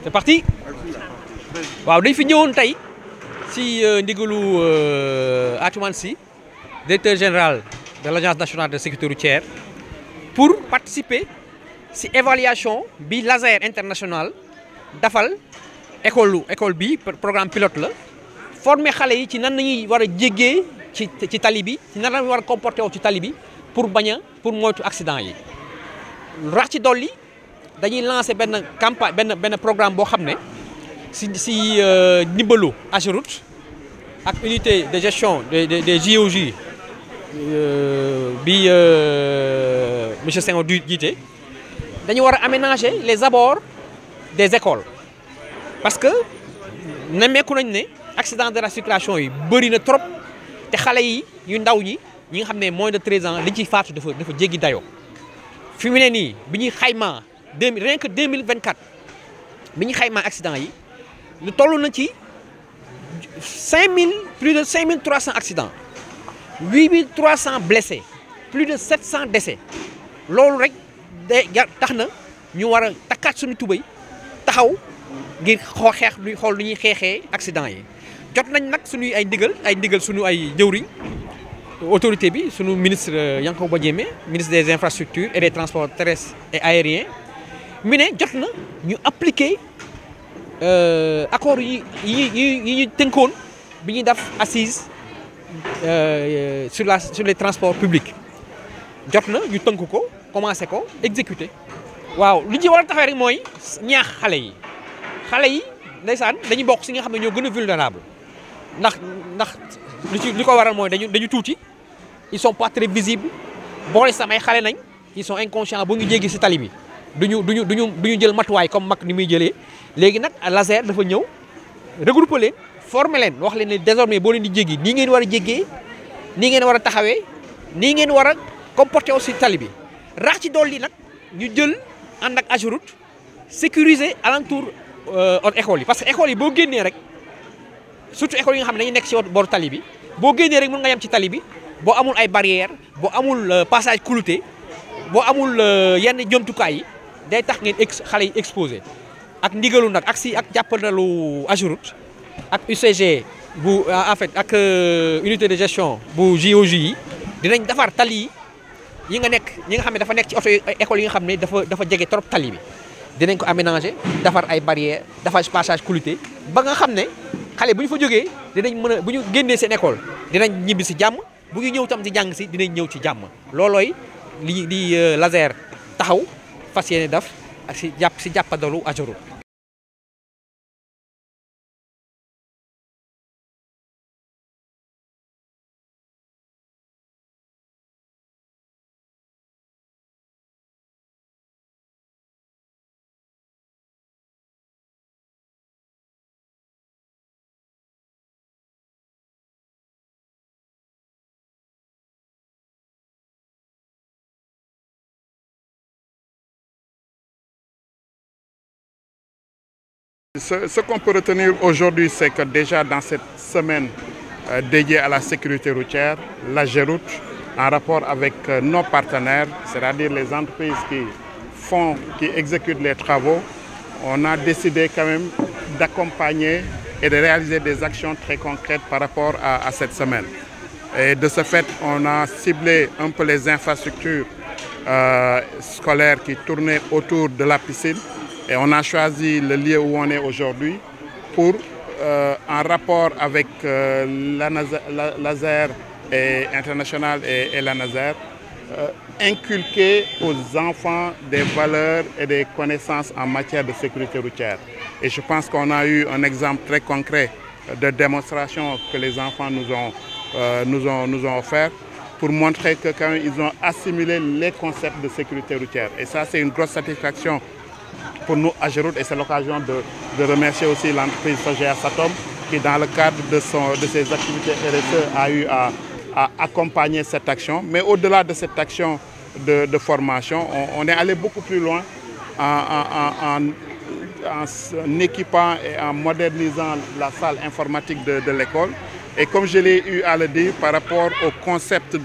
C'est parti. waaw dañ fi ñëwoon tey si ndigalu Atoumane Sy directeur général de l'agence nationale de sécurité routière pour participer si évaluation bi Laser International dafal école bi programme pilote la former xale yi ci nan nañuy war a jéggee ci tali bi ci nan lañuy war a comporter wu ci tali bi pour moytu accident yi rax ci dolli dañuy lancer benn campagne benn programme boo xam ne si ndimbalu AGEROUTE ak unité de gestion des JOJ bi monsieur Senghor du jiite dañu war a aménager les abords des écoles parce que nemmeeku nañ ne accident de la circulation yi bëri na trop te xale yi yu ndaw ñi nga xam ne moins de 13 ans liñ ciy faatu dafa jéggi dayoo fi mu ne nii bi ñuy xaymaa rien que 2024 bi ñuy xaymaa accident yi lu toll na ci plus de 5300 accidents 8300 blessés plus de 700 décès loolu rek tax na ñu war a takkaat suñu tubéy taxaw ngir xool lu ñuy xeexee accident yi jot nañ nag suñuy ay ndigal suñu ay jëwriñ autorité bi suñu ministre Yankhoba Diémé ministre des infrastructures et des transports terrestres et aériens mi ne jot na ñu appliquer accord yi ñu tënkoon bi ñuy def assise sur les transports publics jot na ñu tënk ko commencé ko exécuter waaw li ci war a taxawee rek mooy ñaax xale yi ndeysaan dañuy bokk si nga xam ne ñoo gën a vulnérable ndax li ko waral mooy dañu tuuti ils sont pas très visibles boole samay xale nañ ils sont inconscients bu ñu jéggi si tali bi duñu jël matuwaay comme mag ni muy jëlee léegi nag Laser dafa ñëw regrouper leen former leen wax leen ne désormais boo leen di jéggi nii ngeen war a jéggee nii ngeen war a taxawee nii ngeen war a comporter aussi tali bi rax ci dolli nag ñu jël ànd ak AGEROUTE sécuriser alentour école yi parce que école yi boo génnee rek surtout école yi nga xam ne dañuy nekk ci booru tali bi boo génnee rek mën nga yem ci tali bi boo amul ay barrières boo amul passage clouté boo amul yenn jomtukaay yi day tax ngeen xale yi exposé ak ndigalu nag ak jàppandalu AGEROUTE ak UCG bu en fait ak unité de gestion bu JOJ yi dinañ defar tali yi nga xam ne dafa nekk ci oto école yi nga xam ne dafa jege trop tali bi dinañ ko aménager defar ay barrières defar passage clouté ba nga xam ne xale bu ñu fa jógee dinañ mën a bu ñu génnee seen école dinañ ñibbi si jàmm bu ñu ñëw tam di jàng si dinañ ñëw ci jàmm loolooy li Laser taxaw fas yéene def ak si jàppandalu AGEROUTE. Ce qu'on peut retenir aujourd'hui, c'est que déjà dans cette semaine dédiée à la sécurité routière, l'AGEROUTE, en rapport avec nos partenaires, c'est-à-dire les entreprises qui exécutent les travaux, on a décidé quand même d'accompagner et de réaliser des actions très concrètes par rapport à cette semaine. Et de ce fait, on a ciblé un peu les infrastructures scolaires qui tournaient autour de la piscine. Et on a choisi le lieu où on est aujourd'hui pour, en rapport avec Laser International et la Naser, inculquer aux enfants des valeurs et des connaissances en matière de sécurité routière. Et je pense qu'on a eu un exemple très concret de démonstration que les enfants nous ont offert pour montrer que quand même, ils ont assimilé les concepts de sécurité routière. Et ça, c'est une grosse satisfaction pour nous, AGEROUTE, et c'est l'occasion de remercier aussi l'entreprise Sogea Satom qui, dans le cadre de ses activités RSE, a eu à accompagner cette action. Mais au-delà de cette action de formation, on est allé beaucoup plus loin en équipant et en modernisant la salle informatique de l'école. Et comme je l'ai eu à le dire, par rapport au concept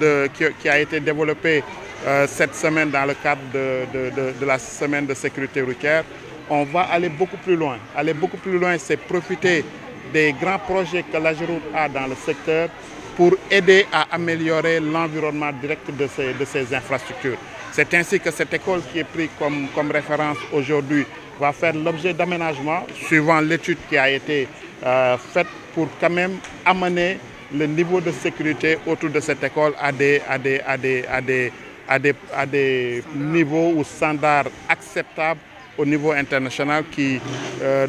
qui a été développé cette semaine dans le cadre de la semaine de sécurité routière, on va aller beaucoup plus loin. Aller beaucoup plus loin, c'est profiter des grands projets que l'AGEROUTE a dans le secteur pour aider à améliorer l'environnement direct de ces infrastructures. C'est ainsi que cette école qui est prise comme référence aujourd'hui va faire l'objet d'aménagement suivant l'étude qui a été faite pour quand même amener le niveau de sécurité autour de cette école à des niveaux ou standards acceptables au niveau international qui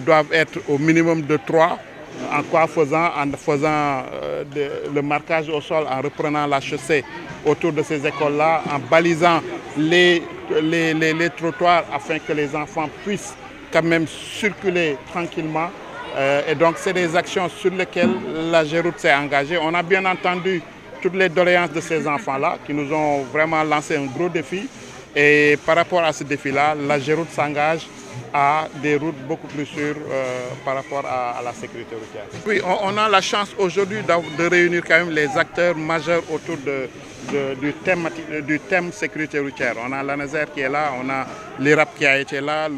doivent être au minimum de 3. En faisant le marquage au sol, en reprenant la chaussée autour de ces écoles-là, en balisant les trottoirs afin que les enfants puissent quand même circuler tranquillement. Et donc, c'est des actions sur lesquelles l'AGEROUTE s'est engagée. On a bien entendu toutes les doléances de ces enfants-là qui nous ont vraiment lancé un gros défi. Et par rapport à ce défi-là, l'AGEROUTE s'engage à des routes beaucoup plus sûres par rapport à la sécurité routière. Oui, on a la chance aujourd'hui de réunir quand même les acteurs majeurs autour du thème sécurité routière. On a l'ANASER qui est là, on a l'IRAP qui a été là,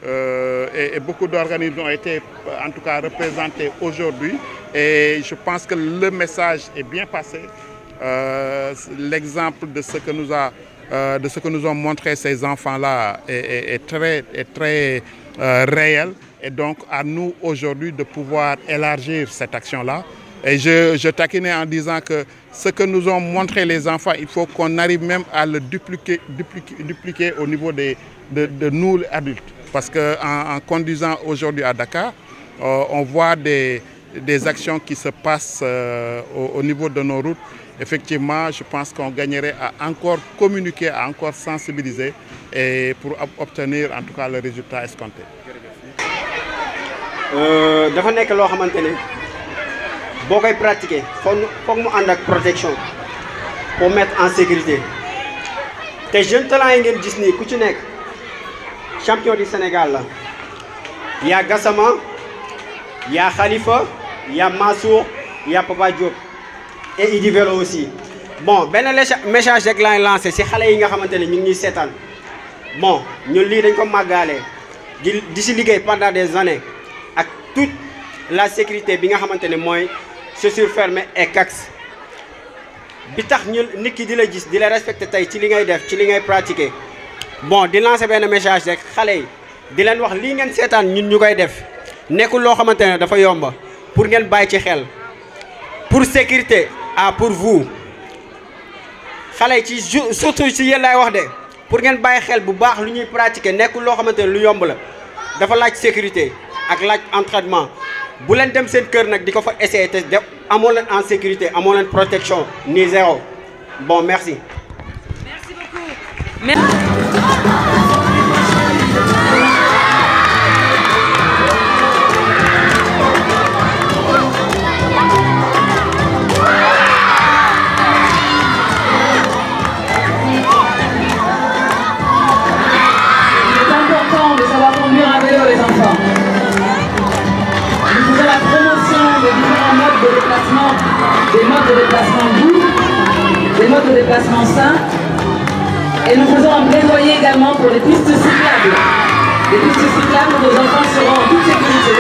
et beaucoup d'organismes ont été en tout cas représentés aujourd'hui. Et je pense que le message est bien passé. L'exemple de ce que nous ont montré ces enfants-là est très réel. Et donc, à nous aujourd'hui de pouvoir élargir cette action-là. Et je taquinais en disant que ce que nous ont montré les enfants, il faut qu'on arrive même à le dupliquer au niveau de nous, adultes. Parce qu'en conduisant aujourd'hui à Dakar, on voit des actions qui se passent au niveau de nos routes. Effectivement, je pense qu'on gagnerait à encore communiquer, à encore sensibiliser et pour obtenir en tout cas le résultat escompté. dafa nekk loo xamante ne boo koy pratiquer foog mu ànd ak protection pour mettre en sécurité te jeunes talents yi ngeen gis nii ku ci nekk champion du Sénégal la. Il y a Gassama, il y a Khalifa, il y a Mansour, il y a Papa Diop et Idi Velo aussi. Bon, ben message rek laay lancé si xale yi nga xamante ne ñu ngi ñuy seetaan bon ñun lii dañ ko màggaale di si liggéey pendant des années ak toute la sécurité bi nga xamante ne mooy chaussures fermées et CACS bi tax ñu nit ki di la gis di la respecté tey ci li ngay def ci li ngay pratiquer bon di lancer benn message rek xale yi di leen wax lii ngeen seetaan ñun ñu koy def nekkul loo xamante ne dafa yomba pour ngeen bàyyi ci xel pour sécurité pour vous xale yi ci surtout ci yéen laay wax de pour ngeen bàyyi xel bu baax lu ñuy pratiquer nekkul loo xamante ne lu yomb la dafa laaj sécurité ak laaj entraînement bu leen dem seen kër nag di ko fa essayer te def amoo leen en sécurité amoo leen protection ni zéro bon merci. Merci beaucoup. Merci. Des modes de déplacement doux, des modes de déplacement sains. Et nous faisons un plaidoyer également pour les pistes cyclables. Les pistes cyclables où nos enfants seront en toute sécurité.